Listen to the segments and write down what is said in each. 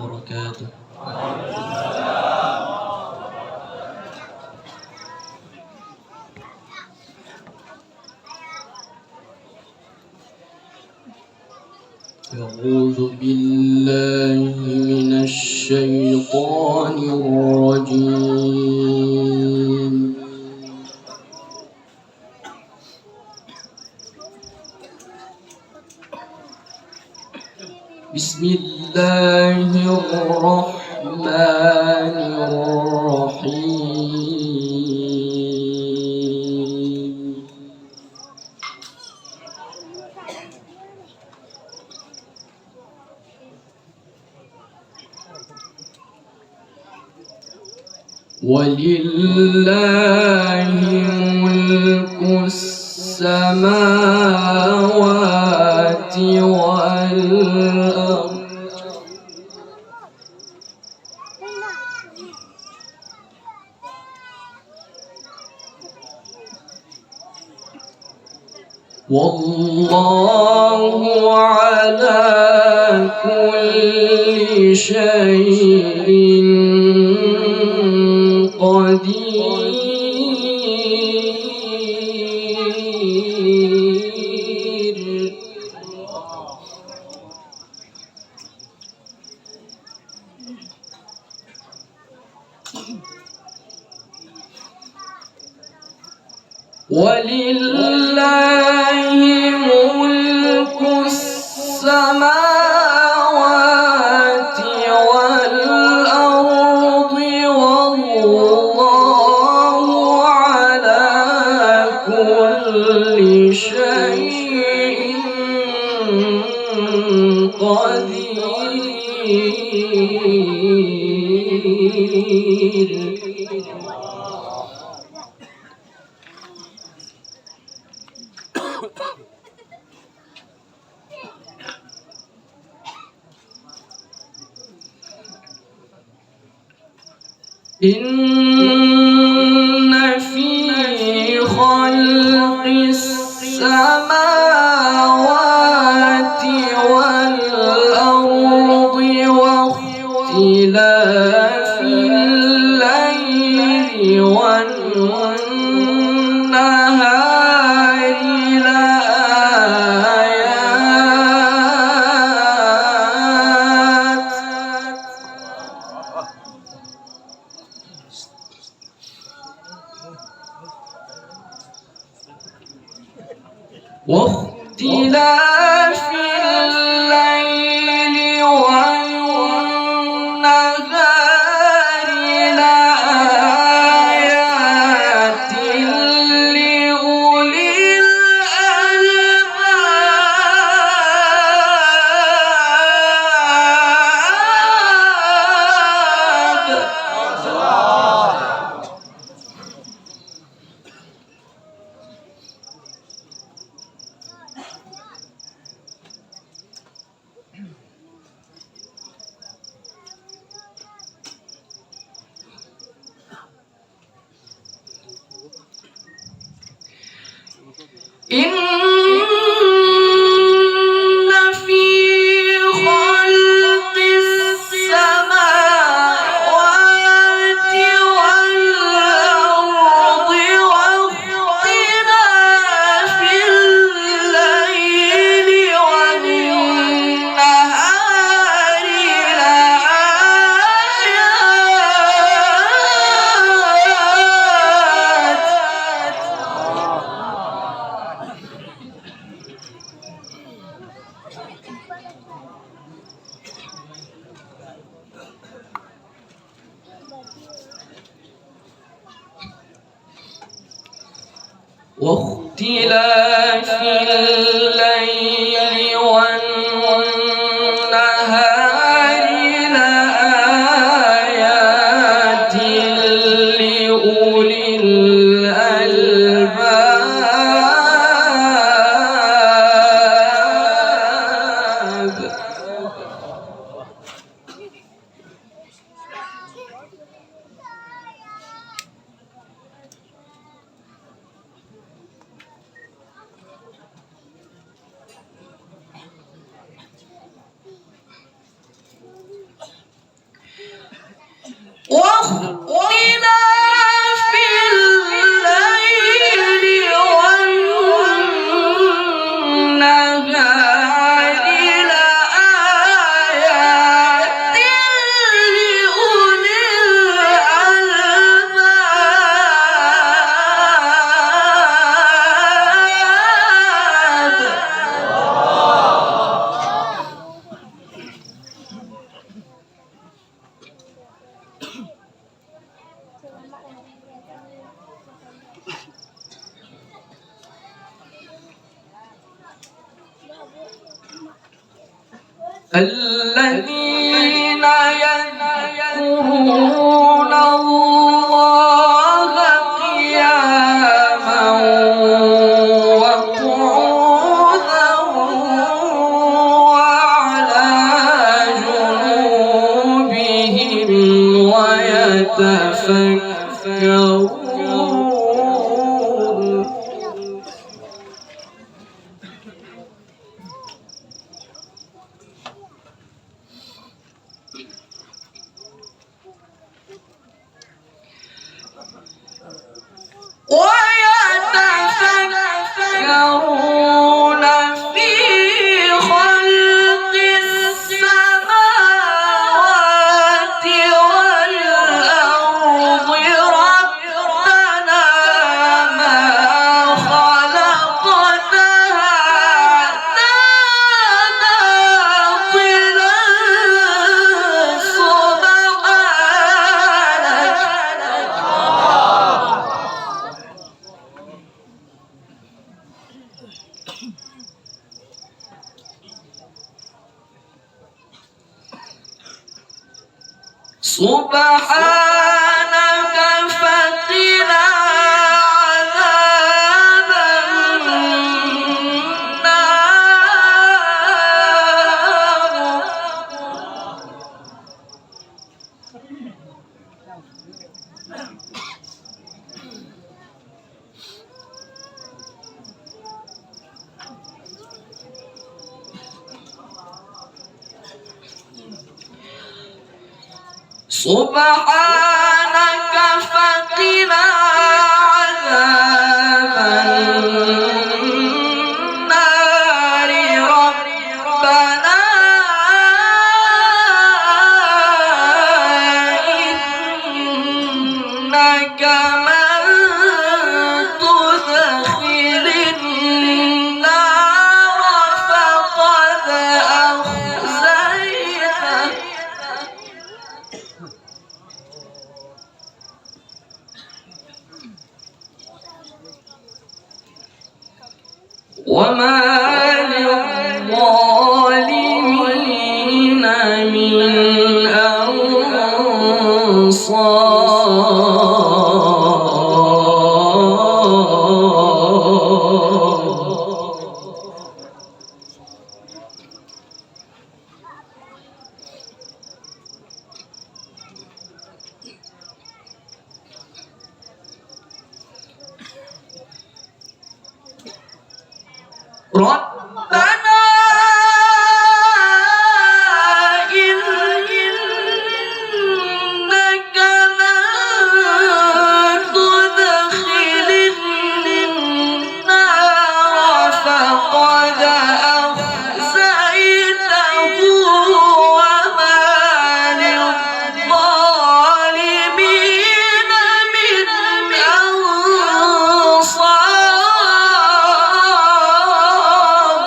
وبركاته. أعوذ بالله من الشيطان الرجيم. بسم الله الرحمن الرحيم. ولله ملك السماوات والأرض والله على كل شيء قدير. ولله ملك السماوات والأرض والله على كل شيء قدير. إن في خلق السماوات والأرض واختلاف الليل والنهار لآيات واختلاف الليل والنهار لآيات لأولي الألباب. إن في خلق السماوات والأرض واختلاف الليل والنهار واختلاف الليل والنهار لآيات لأولي الألباب. واختلاف الليل والنهار لآيات لأولي الذين يذكرون الله قياما وقعودا وعلى جنوبهم ويتفكرون ويتفكرون في خلق السماوات والأرض ربنا ما خلقت هذا باطلا سبحانك فقنا عذاب سبحانك فقنا عذاب النار ربنا إنك من تدخل النار فقد أخزيته وما للظالمين من أنصار ربنا إنك من تدخل النار فقد أخزيته وما للظالمين من أنصار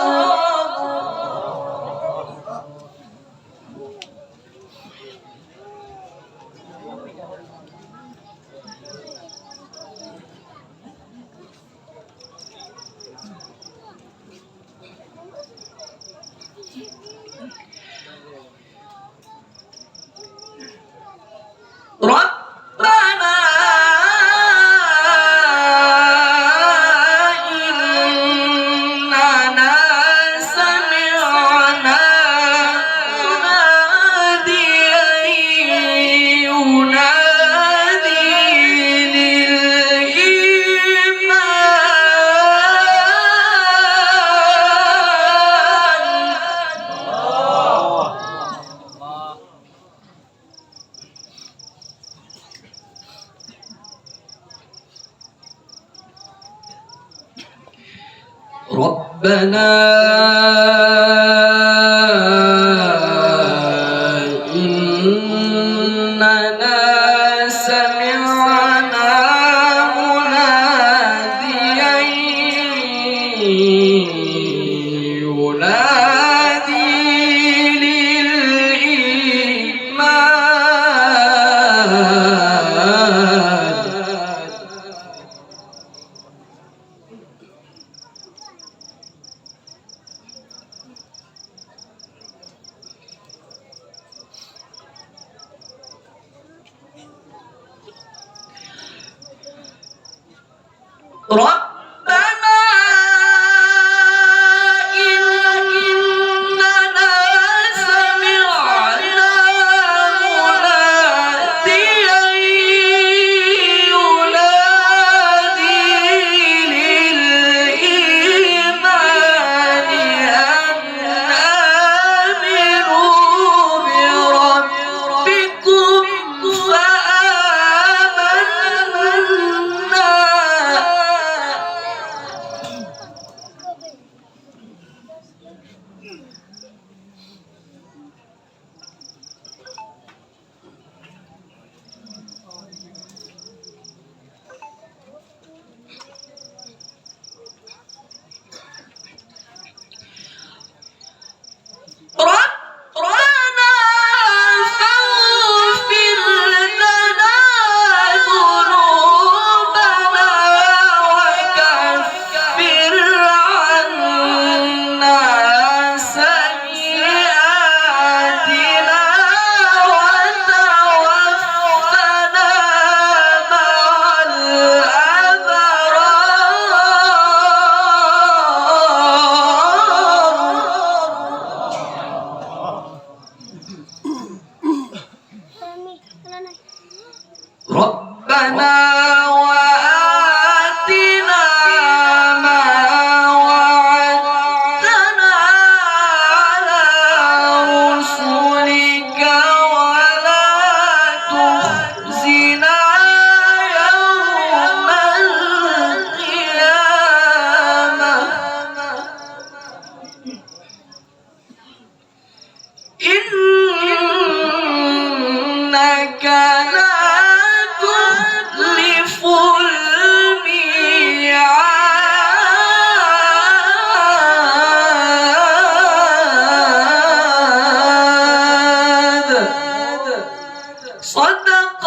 ربنا إننا سمعنا مناديا ينادي ربنا إننا سمعنا مناديا ينادي للإيمان أن آمنوا بربكم فآمنا. ربنا فاغفر لنا ذنوبنا وكفر عنا سيئاتنا وتوفنا مع ربنا وآتنا ما وعدتنا على رسلك ولا تخزنا يوم القيامة إنك لا تخلف الميعاد. صدق